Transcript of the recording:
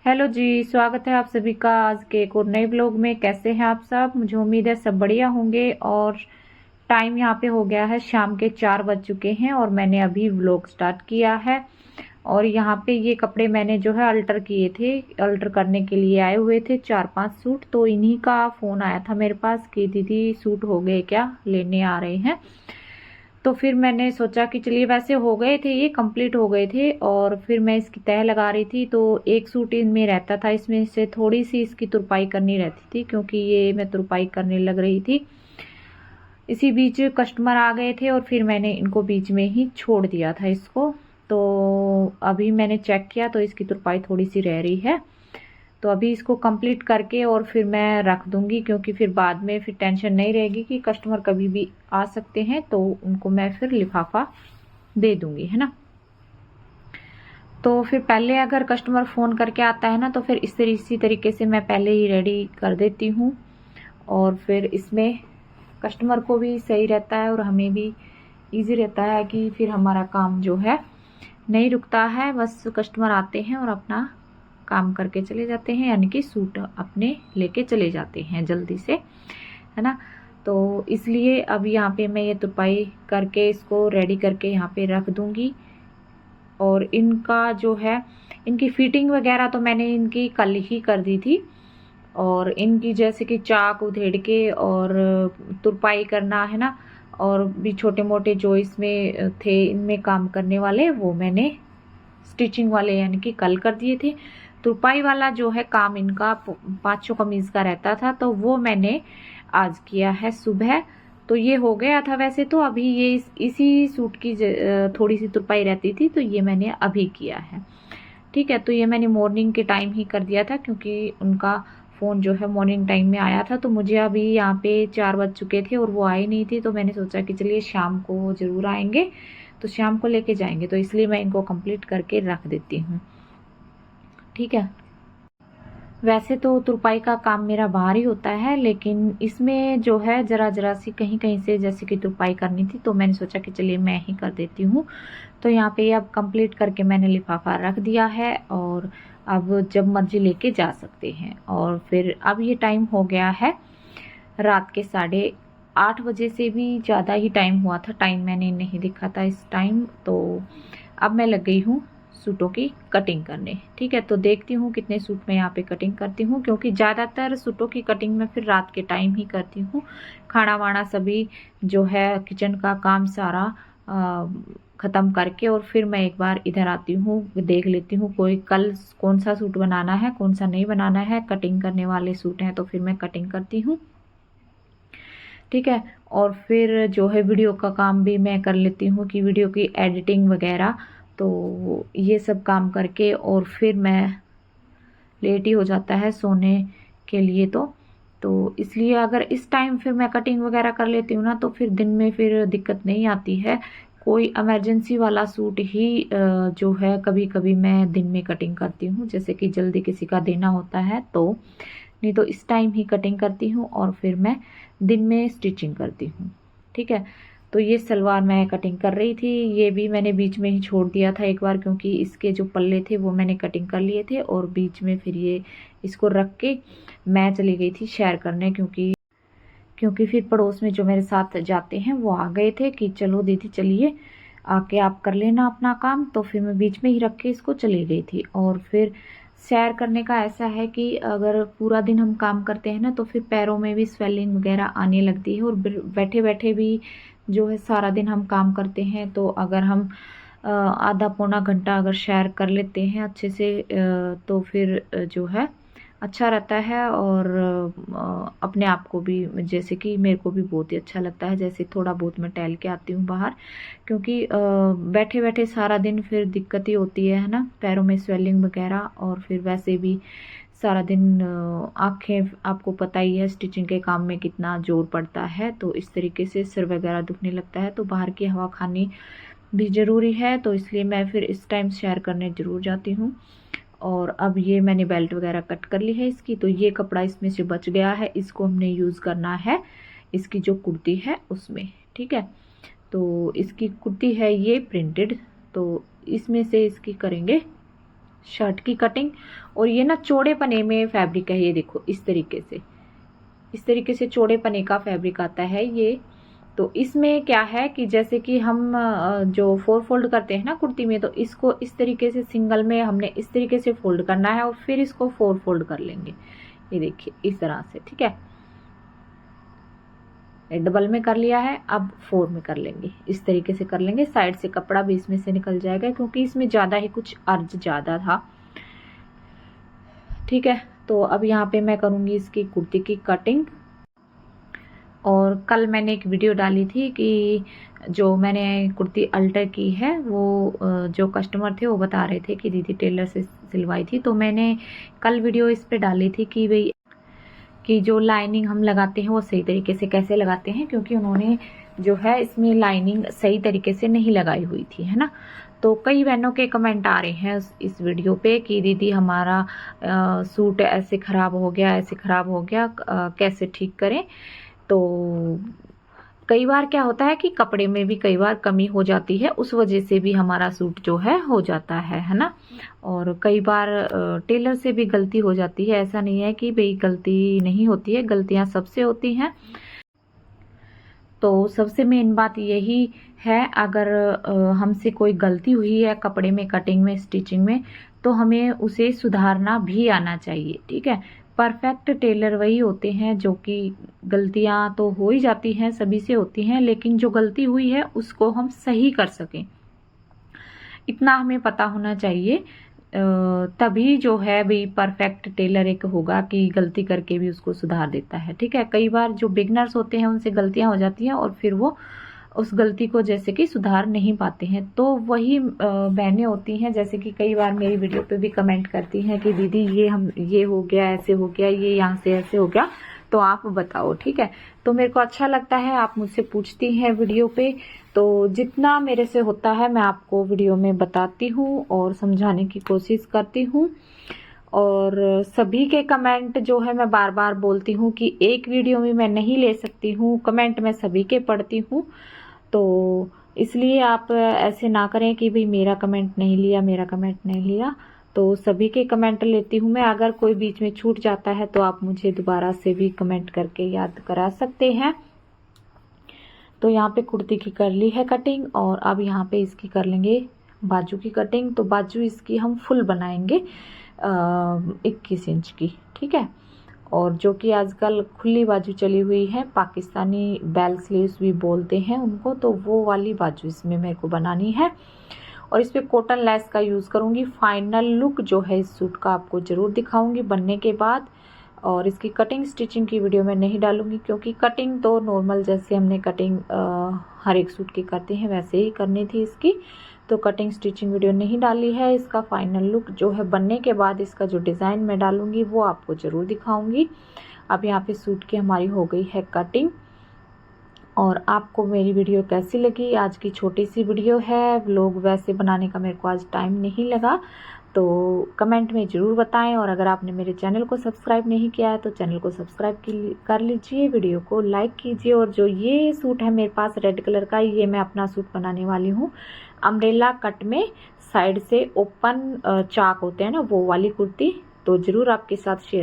Hello जी, स्वागत है आप सभी का आज के एक और नए ब्लॉग में। कैसे हैं आप सब? मुझे उम्मीद है सब बढ़िया होंगे। और टाइम यहाँ पे हो गया है, शाम के 4 बज चुके हैं और मैंने अभी व्लॉग स्टार्ट किया है। और यहाँ पे ये कपड़े मैंने जो है अल्टर किए थे, अल्टर करने के लिए आए हुए थे 4-5 सूट। तो इन्हीं का फ़ोन आया था मेरे पास कि दीदी सूट हो गए क्या, लेने आ रहे हैं। तो फिर मैंने सोचा कि चलिए, वैसे हो गए थे, ये कंप्लीट हो गए थे। और फिर मैं इसकी तह लगा रही थी तो एक सूट इनमें रहता था, इसमें से थोड़ी सी इसकी तुरपाई करनी रहती थी क्योंकि ये मैं तुरपाई करने लग रही थी। इसी बीच कस्टमर आ गए थे और फिर मैंने इनको बीच में ही छोड़ दिया था इसको। तो अभी मैंने चेक किया तो इसकी तुरपाई थोड़ी सी रह रही है। तो अभी इसको कंप्लीट करके और फिर मैं रख दूंगी, क्योंकि फिर बाद में फिर टेंशन नहीं रहेगी कि कस्टमर कभी भी आ सकते हैं, तो उनको मैं फिर लिफाफा दे दूंगी, है ना। तो फिर पहले अगर कस्टमर फ़ोन करके आता है ना, तो फिर इसी तरीके से मैं पहले ही रेडी कर देती हूँ। और फिर इसमें कस्टमर को भी सही रहता है और हमें भी इजी रहता है कि फिर हमारा काम जो है नहीं रुकता है। बस कस्टमर आते हैं और अपना काम करके चले जाते हैं, यानी कि सूट अपने लेके चले जाते हैं जल्दी से, है ना। तो इसलिए अब यहाँ पे मैं ये तुरपाई करके इसको रेडी करके यहाँ पे रख दूंगी। और इनका जो है, इनकी फिटिंग वगैरह तो मैंने इनकी कल ही कर दी थी। और इनकी जैसे कि चाक उधेड़ के और तुरपाई करना, है ना, और भी छोटे मोटे जो इसमें थे इनमें काम करने वाले, वो मैंने स्टिचिंग वाले यानी कि कल कर दिए थे। तुरपाई वाला जो है काम इनका 500 कमीज का रहता था, तो वो मैंने आज किया है सुबह। तो ये हो गया था वैसे तो। अभी ये इसी सूट की थोड़ी सी तुरपाई रहती थी, तो ये मैंने अभी किया है। ठीक है, तो ये मैंने मॉर्निंग के टाइम ही कर दिया था क्योंकि उनका फ़ोन जो है मॉर्निंग टाइम में आया था। तो मुझे अभी यहाँ पे 4 बज चुके थे और वो आए नहीं थे, तो मैंने सोचा कि चलिए शाम को वो ज़रूर आएंगे, तो शाम को लेके जाएंगे, तो इसलिए मैं इनको कंप्लीट करके रख देती हूँ। ठीक है। वैसे तो तुरपाई का काम मेरा बाहर ही होता है, लेकिन इसमें जो है ज़रा ज़रा सी कहीं कहीं से जैसे कि तुरपाई करनी थी, तो मैंने सोचा कि चलिए मैं ही कर देती हूँ। तो यहाँ पे अब कंप्लीट करके मैंने लिफाफा रख दिया है और अब जब मर्जी लेके जा सकते हैं। और फिर अब ये टाइम हो गया है रात के 8:30 बजे से भी ज़्यादा ही टाइम हुआ था। टाइम मैंने नहीं देखा था इस टाइम। तो अब मैं लग गई हूँ सूटों की कटिंग करने। ठीक है, तो देखती हूँ कितने सूट मैं यहाँ पे कटिंग करती हूँ, क्योंकि ज़्यादातर सूटों की कटिंग मैं फिर रात के टाइम ही करती हूँ। खाना वाना सभी जो है किचन का काम सारा ख़त्म करके और फिर मैं एक बार इधर आती हूँ, देख लेती हूँ कोई कल कौन सा सूट बनाना है कौन सा नहीं बनाना है। कटिंग करने वाले सूट हैं तो फिर मैं कटिंग करती हूँ। ठीक है, और फिर जो है वीडियो का काम भी मैं कर लेती हूँ कि वीडियो की एडिटिंग वगैरह। तो ये सब काम करके और फिर मैं लेट ही हो जाता है सोने के लिए। तो इसलिए अगर इस टाइम फिर मैं कटिंग वगैरह कर लेती हूँ ना, तो फिर दिन में फिर दिक्कत नहीं आती है। कोई इमरजेंसी वाला सूट ही जो है कभी कभी मैं दिन में कटिंग करती हूँ, जैसे कि जल्दी किसी का देना होता है तो। नहीं तो इस टाइम ही कटिंग करती हूँ और फिर मैं दिन में स्टिचिंग करती हूँ। ठीक है, तो ये सलवार मैं कटिंग कर रही थी, ये भी मैंने बीच में ही छोड़ दिया था एक बार, क्योंकि इसके जो पल्ले थे वो मैंने कटिंग कर लिए थे और बीच में फिर ये इसको रख के मैं चली गई थी शेयर करने। क्योंकि फिर पड़ोस में जो मेरे साथ जाते हैं वो आ गए थे कि चलो दीदी चलिए आके आप कर लेना अपना काम। तो फिर मैं बीच में ही रख के इसको चली गई थी। और फिर सैर करने का ऐसा है कि अगर पूरा दिन हम काम करते हैं ना, तो फिर पैरों में भी स्वेलिंग वगैरह आने लगती है। और बैठे बैठे भी जो है सारा दिन हम काम करते हैं, तो अगर हम आधा पौना घंटा अगर सैर कर लेते हैं अच्छे से तो फिर जो है अच्छा रहता है। और अपने आप को भी, जैसे कि मेरे को भी बहुत ही अच्छा लगता है, जैसे थोड़ा बहुत मैं टहल के आती हूँ बाहर, क्योंकि बैठे बैठे सारा दिन फिर दिक्कत ही होती है ना, पैरों में स्वेलिंग वगैरह। और फिर वैसे भी सारा दिन आंखें, आपको पता ही है स्टिचिंग के काम में कितना जोर पड़ता है, तो इस तरीके से सिर वगैरह दुखने लगता है। तो बाहर की हवा खानी भी ज़रूरी है, तो इसलिए मैं फिर इस टाइम सैर करने ज़रूर जाती हूँ। और अब ये मैंने बेल्ट वगैरह कट कर ली है इसकी, तो ये कपड़ा इसमें से बच गया है, इसको हमने यूज़ करना है इसकी जो कुर्ती है उसमें। ठीक है, तो इसकी कुर्ती है ये प्रिंटेड, तो इसमें से इसकी करेंगे शर्ट की कटिंग। और ये ना चौड़े पने में फैब्रिक है, ये देखो इस तरीके से चौड़े पने का फैब्रिक आता है ये। तो इसमें क्या है कि जैसे कि हम जो 4 फोल्ड करते हैं ना कुर्ती में, तो इसको इस तरीके से सिंगल में हमने इस तरीके से फोल्ड करना है और फिर इसको 4 फोल्ड कर लेंगे। ये देखिए इस तरह से, ठीक है। डबल में कर लिया है, अब 4 में कर लेंगे, इस तरीके से कर लेंगे। साइड से कपड़ा भी इसमें से निकल जाएगा क्योंकि इसमें ज़्यादा ही कुछ अर्ज ज़्यादा था, ठीक है। तो अब यहाँ पे मैं करूँगी इसकी कुर्ती की कटिंग। और कल मैंने एक वीडियो डाली थी कि जो मैंने कुर्ती अल्टर की है, वो जो कस्टमर थे वो बता रहे थे कि दीदी टेलर से सिलवाई थी। तो मैंने कल वीडियो इस पे डाली थी कि भाई कि जो लाइनिंग हम लगाते हैं वो सही तरीके से कैसे लगाते हैं, क्योंकि उन्होंने जो है इसमें लाइनिंग सही तरीके से नहीं लगाई हुई थी, है ना। तो कई बहनों के कमेंट आ रहे हैं इस वीडियो पे कि दीदी हमारा सूट ऐसे ख़राब हो गया, ऐसे ख़राब हो गया, कैसे ठीक करें। तो कई बार क्या होता है कि कपड़े में भी कई बार कमी हो जाती है, उस वजह से भी हमारा सूट जो है हो जाता है ना। और कई बार टेलर से भी गलती हो जाती है, ऐसा नहीं है कि भाई गलती नहीं होती है, गलतियां सबसे होती हैं। तो सबसे मेन बात यही है, अगर हमसे कोई गलती हुई है कपड़े में, कटिंग में, स्टिचिंग में, तो हमें उसे सुधारना भी आना चाहिए, ठीक है। परफेक्ट टेलर वही होते हैं जो कि गलतियां तो हो ही जाती हैं, सभी से होती हैं, लेकिन जो गलती हुई है उसको हम सही कर सकें, इतना हमें पता होना चाहिए। तभी जो है भाई परफेक्ट टेलर एक होगा कि गलती करके भी उसको सुधार देता है, ठीक है। कई बार जो बिगनर्स होते हैं उनसे गलतियां हो जाती हैं और फिर वो उस गलती को जैसे कि सुधार नहीं पाते हैं। तो वही बहनें होती हैं जैसे कि कई बार मेरी वीडियो पे भी कमेंट करती हैं कि दीदी ये हो गया, ऐसे हो गया, ये यहाँ से ऐसे हो गया, तो आप बताओ, ठीक है। तो मेरे को अच्छा लगता है आप मुझसे पूछती हैं वीडियो पे, तो जितना मेरे से होता है मैं आपको वीडियो में बताती हूँ और समझाने की कोशिश करती हूँ। और सभी के कमेंट जो है मैं बार बार बोलती हूँ कि एक वीडियो में मैं नहीं ले सकती हूँ, कमेंट मैं सभी के पढ़ती हूँ। तो इसलिए आप ऐसे ना करें कि भाई मेरा कमेंट नहीं लिया, मेरा कमेंट नहीं लिया। तो सभी के कमेंट लेती हूँ मैं। अगर कोई बीच में छूट जाता है तो आप मुझे दोबारा से भी कमेंट करके याद करा सकते हैं। तो यहाँ पे कुर्ती की कर ली है कटिंग और अब यहाँ पे इसकी कर लेंगे बाजू की कटिंग। तो बाजू इसकी हम फुल बनाएंगे 21 इंच की, ठीक है। और जो कि आजकल खुली बाजू चली हुई है, पाकिस्तानी बेल स्लीव्स भी बोलते हैं उनको, तो वो वाली बाजू इसमें मेरे को बनानी है। और इस पर कॉटन लेस का यूज़ करूँगी। फाइनल लुक जो है इस सूट का आपको ज़रूर दिखाऊंगी बनने के बाद। और इसकी कटिंग स्टिचिंग की वीडियो मैं नहीं डालूंगी क्योंकि कटिंग तो नॉर्मल जैसे हमने कटिंग हर एक सूट की करते हैं वैसे ही करनी थी इसकी, तो कटिंग स्टिचिंग वीडियो नहीं डाली है। इसका फाइनल लुक जो है बनने के बाद इसका जो डिज़ाइन मैं डालूंगी वो आपको ज़रूर दिखाऊंगी। अब यहाँ पे सूट की हमारी हो गई है कटिंग। और आपको मेरी वीडियो कैसी लगी? आज की छोटी सी वीडियो है, व्लॉग वैसे बनाने का मेरे को आज टाइम नहीं लगा, तो कमेंट में ज़रूर बताएं। और अगर आपने मेरे चैनल को सब्सक्राइब नहीं किया है तो चैनल को सब्सक्राइब कर लीजिए, वीडियो को लाइक कीजिए। और जो ये सूट है मेरे पास रेड कलर का, ये मैं अपना सूट बनाने वाली हूँ अम्ब्रेला कट में, साइड से ओपन चाक होते हैं ना वो वाली कुर्ती, तो ज़रूर आपके साथ शेयर